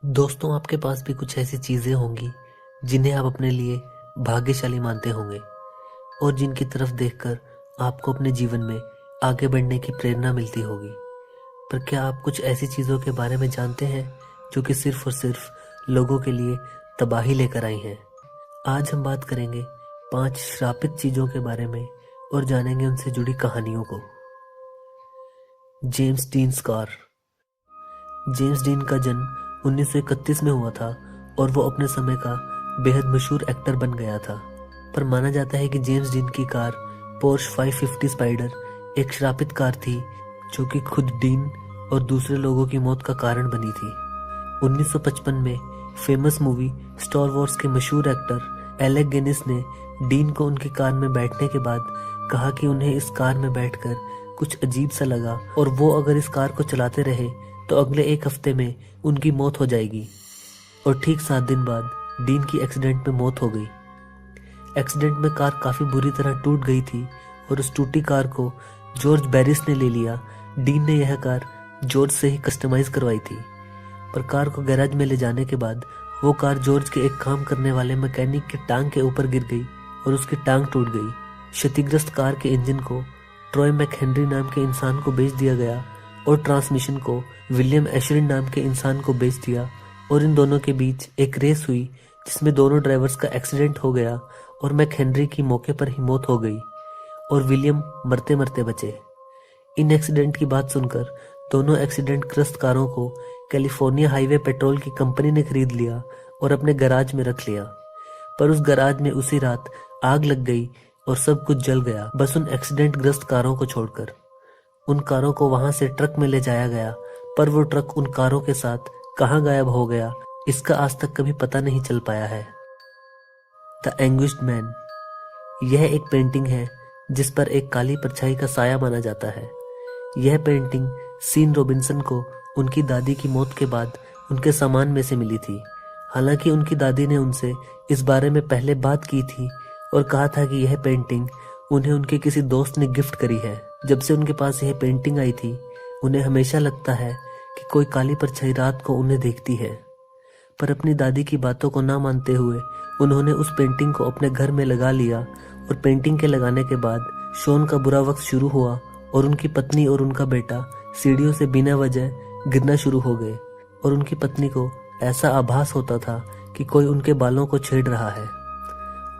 दोस्तों, आपके पास भी कुछ ऐसी चीजें होंगी जिन्हें आप अपने लिए भाग्यशाली मानते होंगे और जिनकी तरफ देखकर आपको अपने जीवन में आगे बढ़ने की प्रेरणा मिलती होगी। पर क्या आप कुछ ऐसी चीजों के बारे में जानते हैं जो कि सिर्फ और सिर्फ लोगों के लिए तबाही लेकर आई हैं? आज हम बात करेंगे 5 श्रापित चीजों के बारे में और जानेंगे उनसे जुड़ी कहानियों को। James dean scar. James dean का जन्म 1931 में हुआ था और वो अपने समय का बेहद मशहूर एक्टर बन गया था। पर माना जाता है कि जेम्स डीन की कार पोर्श 550 स्पाइडर एक श्रापित कार थी जो कि खुद डीन और दूसरे लोगों की मौत का कारण बनी थी। 1955 में फेमस मूवी स्टार वॉर्स के मशहूर एक्टर एलेक गिनिस ने डीन को उनकी कार में बैठने के बाद कहा कि उन्हें इस कार में बैठकर कुछ अजीब सा लगा और वो अगर इस कार को चलाते रहे तो अगले 1 हफ्ते में उनकी मौत हो जाएगी। और ठीक 7 दिन बाद डीन की एक्सीडेंट में मौत हो गई। एक्सीडेंट में कार काफी बुरी तरह टूट गई थी और उस टूटी कार को जॉर्ज बैरिस ने ले लिया। डीन ने यह कार जॉर्ज से ही कस्टमाइज करवाई थी। पर कार को गैराज में ले जाने के बाद वो कार जॉर्ज के एक काम करने वाले मैकेनिक की टांग के ऊपर गिर गई और उसकी टांग टूट गई। क्षतिग्रस्त कार के इंजन को ट्रॉय मैकहेनरी नाम के इंसान को बेच दिया गया और ट्रांसमिशन को विलियम एशरिन नाम के इंसान को बेच दिया और इन दोनों के बीच एक रेस हुई जिसमें दोनों ड्राइवर्स का एक्सीडेंट हो गया और मैकहेनरी की मौके पर ही मौत हो गई और विलियम मरते मरते बचे। इन एक्सीडेंट की बात सुनकर दोनों एक्सीडेंट ग्रस्त कारों को कैलिफोर्निया हाईवे पेट्रोल की कंपनी ने खरीद लिया और अपने गैराज में रख लिया। पर उस गैराज में उसी रात आग लग गई और सब कुछ जल गया, बस उन एक्सीडेंट ग्रस्त कारों को छोड़कर। उन कारों को वहां से ट्रक में ले जाया गया, पर वो ट्रक उन कारों के साथ कहां गायब हो गया इसका आज तक कभी पता नहीं चल पाया है। The anguished man. यह एक पेंटिंग है जिस पर एक काली परछाई का साया माना जाता है। यह पेंटिंग सीन रॉबिन्सन को उनकी दादी की मौत के बाद उनके सामान में से मिली थी। हालांकि उनकी दादी ने उनसे इस बारे में पहले बात की थी और कहा था कि यह पेंटिंग उन्हें उनके किसी दोस्त ने गिफ्ट करी है। जब से उनके पास यह पेंटिंग आई थी उन्हें हमेशा लगता है कि कोई काली परछाई रात को उन्हें देखती है। पर अपनी दादी की बातों को ना मानते हुए उन्होंने उस पेंटिंग को अपने घर में लगा लिया और पेंटिंग के लगाने के बाद शॉन का बुरा वक्त शुरू हुआ और उनकी पत्नी और उनका बेटा सीढ़ियों से बिना वजह गिरना शुरू हो गए और उनकी पत्नी को ऐसा आभास होता था कि कोई उनके बालों को छेड़ रहा है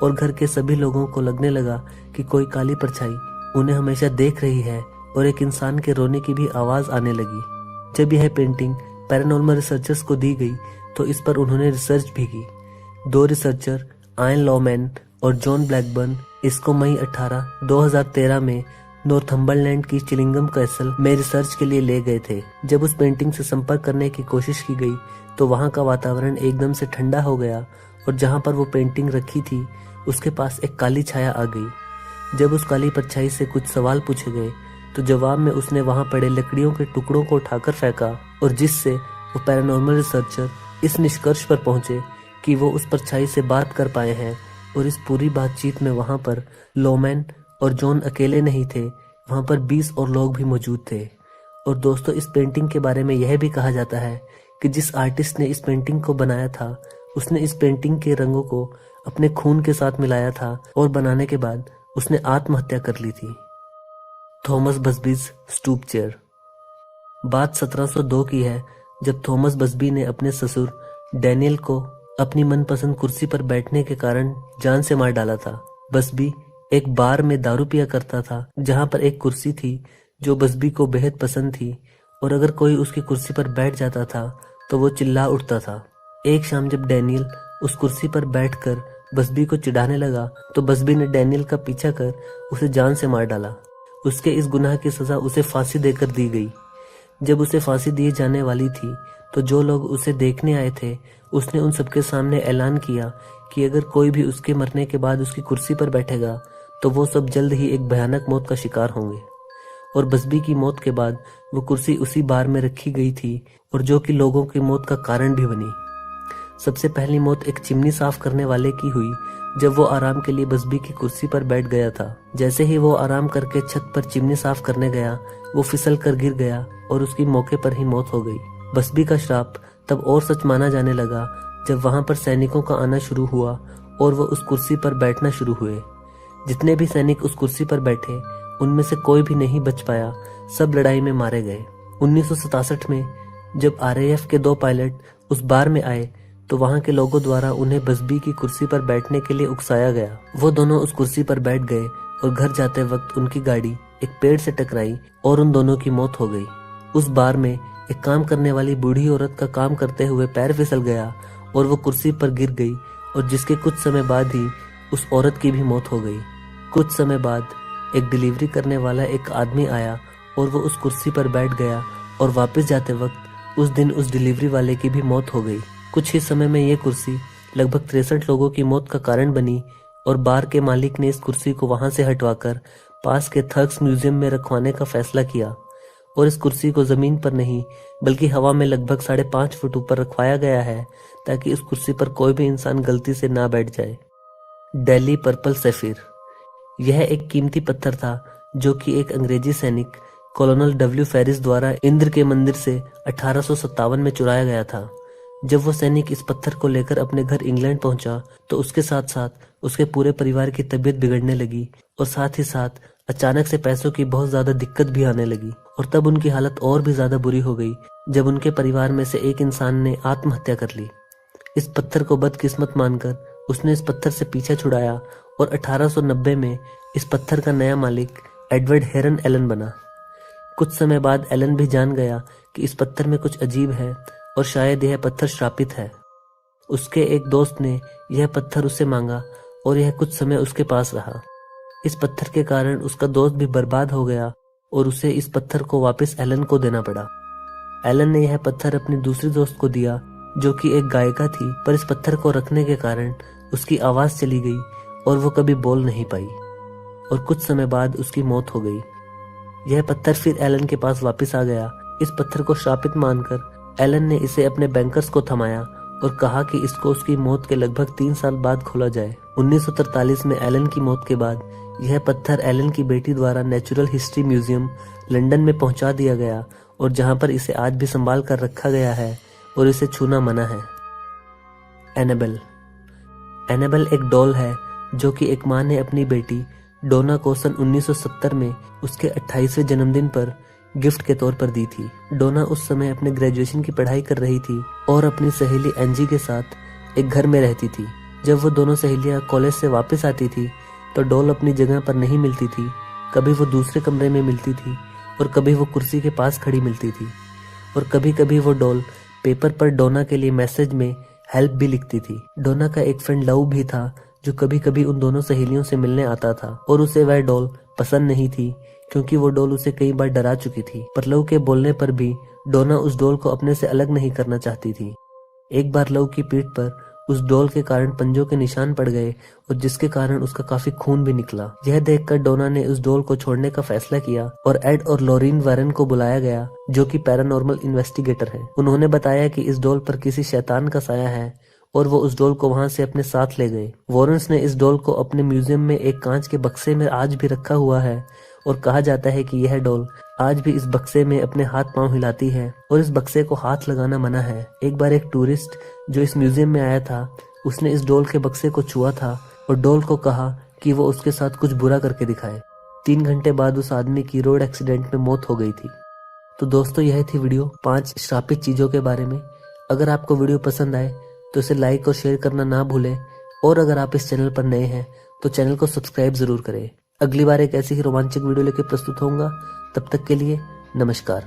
और घर के सभी लोगों को लगने लगा कि कोई काली परछाई उन्हें हमेशा देख रही है और एक इंसान के रोने की भी आवाज आने लगी। जब यह पेंटिंग पैरानॉर्मल रिसर्चर्स को दी गई तो इस पर उन्होंने रिसर्च भी की। 2 रिसर्चर आयन लॉमैन और जॉन ब्लैकबर्न इसको मई 18, 2013 में नॉर्थम्बरलैंड की चिलिंगम कैसल में रिसर्च के लिए ले गए थे। जब उस पेंटिंग से संपर्क करने की कोशिश की गई तो वहां का वातावरण एकदम से ठंडा हो गया और जहां पर वो पेंटिंग रखी थी उसके पास एक काली छाया आ गई। जब उस काली परछाई से कुछ सवाल पूछे गए तो जवाब में उसने वहां पड़े लकड़ियों के टुकड़ों को उठाकर फेंका और जिससे वो पैरानॉर्मल रिसर्चर इस निष्कर्ष पर पहुंचे कि वो उस परछाई से बात कर पाए हैं। और इस पूरी बातचीत में वहां पर लोमैन और जॉन अकेले नहीं थे, वहां पर 20 और लोग भी मौजूद थे। और दोस्तों, इस पेंटिंग के बारे में यह भी कहा जाता है कि जिस आर्टिस्ट ने इस पेंटिंग को बनाया था उसने इस पेंटिंग के रंगों को अपने खून के साथ मिलाया था और बनाने के बाद उसने आत्महत्या कर ली थी। Thomas Busby's stoop chair. बात 1702 की है जब थॉमस बसबी ने अपने ससुर डैनियल को अपनी मनपसंद कुर्सी पर बैठने के कारण जान से मार डाला था। बसबी एक बार में दारू पिया करता था जहां पर एक कुर्सी थी जो बसबी को बेहद पसंद थी और अगर कोई उसकी कुर्सी पर बैठ जाता था तो वो चिल्ला उठता था। एक शाम जब डैनियल उस कुर्सी पर बैठकर बसबी को चिढ़ाने लगा तो बसबी ने डैनियल का पीछा कर उसे जान से मार डाला। उसके इस गुनाह की सजा उसे फांसी देकर दी गई। जब उसे फांसी दी जाने वाली थी तो जो लोग उसे देखने आए थे उसने उन सबके सामने ऐलान किया कि अगर कोई भी उसके मरने के बाद उसकी कुर्सी पर बैठेगा तो वो सब जल्द ही एक भयानक मौत का शिकार होंगे। और बसबी की मौत के बाद वो कुर्सी उसी बार में रखी गई थी और जो कि लोगों की मौत का कारण भी बनी। सबसे पहली मौत एक चिमनी साफ करने वाले की हुई जब वो आराम के लिए बसबी की कुर्सी पर बैठ गया था। जैसे ही वो आराम करके छत पर चिमनी साफ करने गया वो फिसल कर गिर गया और उसकी मौके पर ही मौत हो गई। बसबी का श्राप तब और सच माना जाने लगा जब वहां पर सैनिकों का आना शुरू हुआ और वो उस कुर्सी पर बैठना शुरू हुए। जितने भी सैनिक उस कुर्सी पर बैठे उनमें से कोई भी नहीं बच पाया, सब लड़ाई में मारे गए। 1967 में जब RAF के 2 पायलट उस बार में आए तो वहां के लोगों द्वारा उन्हें बसबी की कुर्सी पर बैठने के लिए उकसाया गया। वो दोनों उस कुर्सी पर बैठ गए और घर जाते वक्त उनकी गाड़ी एक पेड़ से टकराई और उन दोनों की मौत हो गई। उस बार में एक काम करने वाली बूढ़ी औरत का काम करते हुए पैर फिसल गया और वो कुर्सी पर गिर गई और जिसके कुछ समय बाद ही उस औरत की भी मौत हो गई। कुछ समय बाद एक डिलीवरी करने वाला एक आदमी आया और वो उस कुर्सी पर बैठ गया और वापस जाते वक्त उस दिन उस डिलीवरी वाले की भी मौत हो गई। कुछ ही समय में ये कुर्सी लगभग 63 लोगों की मौत का कारण बनी और बार के मालिक ने इस कुर्सी को वहां से हटवाकर पास के थर्क्स म्यूजियम में रखवाने का फैसला किया और इस कुर्सी को जमीन पर नहीं बल्कि हवा में लगभग 5.5 फुट ऊपर रखवाया गया है ताकि इस कुर्सी पर कोई भी इंसान गलती से ना बैठ जाए। दिल्ली पर्पल सैफिर, यह एक कीमती पत्थर था जो कि एक अंग्रेजी सैनिक कॉलोनल W फेरिस द्वारा इंद्र के मंदिर से 1857 में चुराया गया था। जब वो सैनिक इस पत्थर को लेकर अपने घर इंग्लैंड पहुंचा तो उसके साथ साथ उसके पूरे परिवार की तबीयत बिगड़ने लगी और साथ ही साथ अचानक से पैसों की बहुत ज्यादा दिक्कत भी आने लगी और तब उनकी हालत और भी ज्यादा बुरी हो गई जब उनके परिवार में से एक इंसान ने आत्महत्या कर ली। इस पत्थर को बदकिस्मत मानकर उसने इस पत्थर से पीछा छुड़ाया और 1890 में इस पत्थर का नया मालिक एडवर्ड हेरन एलन बना। कुछ समय बाद एलन भी जान गया कि इस पत्थर में कुछ अजीब है और शायद यह पत्थर श्रापित है। उसके एक दोस्त ने यह पत्थर उससे मांगा और यह कुछ समय उसके पास रहा। इस पत्थर के कारण उसका दोस्त भी बर्बाद हो गया और उसे इस पत्थर को वापस एलन को देना पड़ा। एलन ने यह पत्थर अपनी दूसरी दोस्त को दिया जो कि एक गायिका थी, पर इस पत्थर को रखने के कारण उसकी आवाज चली गई और वो कभी बोल नहीं पाई और कुछ समय बाद उसकी मौत हो गई। यह पत्थर फिर एलन के पास वापस आ गया। इस पत्थर को श्रापित मानकर एलन ने इसे अपने बैंकर्स को थमाया और कहा कि इसको उसकी मौत के लगभग 3 साल बाद खोला जाए। 1943 में एलन की मौत के बाद यह पत्थर एलन की बेटी द्वारा नेचुरल हिस्ट्री म्यूजियम लंदन में पहुंचा दिया गया और जहां पर इसे आज भी संभाल कर रखा गया है और इसे छूना मना है। एनाबेल, एनाबेल एक डॉल है जो कि एक मां ने अपनी बेटी डोना को सन 1970 में उसके 28वें जन्मदिन पर गिफ्ट के तौर पर दी थी। डोना उस समय अपने ग्रेजुएशन की पढ़ाई कर रही थी और अपनी सहेली एंजी के साथ एक घर में रहती थी। जब वो दोनों सहेलियां कॉलेज से वापस आती थी तो डॉल अपनी जगह पर नहीं मिलती थी। कभी वो दूसरे कमरे में मिलती थी और कभी वो कुर्सी के पास खड़ी मिलती थी और कभी कभी वो डॉल पेपर पर डोना के लिए मैसेज में हेल्प भी लिखती थी। डोना का एक फ्रेंड लव भी था जो कभी कभी उन दोनों सहेलियों से मिलने आता था और उसे वह डॉल पसंद नहीं थी क्योंकि वो डॉल उसे कई बार डरा चुकी थी। पर लव के बोलने पर भी डोना उस डॉल को अपने से अलग नहीं करना चाहती थी। एक बार लव की पीठ पर उस डॉल के कारण पंजों के निशान पड़ गए और जिसके कारण उसका काफी खून भी निकला। यह देखकर डोना ने उस डॉल को छोड़ने का फैसला किया और एड और लॉरीन वारेन को बुलाया गया जो कि पैरानॉर्मल इन्वेस्टिगेटर है। उन्होंने बताया कि इस डॉल पर किसी शैतान का साया है और वो उस डॉल को वहां से अपने साथ ले गए। वॉरेंस ने इस डॉल को अपने म्यूजियम में एक कांच के बक्से में आज भी रखा हुआ है और कहा जाता है कि यह डॉल आज भी इस बक्से में अपने हाथ पांव हिलाती है और इस बक्से को हाथ लगाना मना है। एक बार एक टूरिस्ट जो इस म्यूजियम में आया था उसने इस डॉल के बक्से को छुआ था और डॉल को कहा कि वो उसके साथ कुछ बुरा करके दिखाए। 3 घंटे बाद उस आदमी की रोड एक्सीडेंट में मौत हो गई थी। तो दोस्तों यह थी वीडियो 5 श्रापित चीजों के बारे में। अगर आपको वीडियो पसंद आए तो इसे लाइक और शेयर करना ना भूलें और अगर आप इस चैनल पर नए हैं तो चैनल को सब्सक्राइब जरूर करें। अगली बार एक ऐसी ही रोमांचक वीडियो लेकर प्रस्तुत होऊंगा। तब तक के लिए नमस्कार।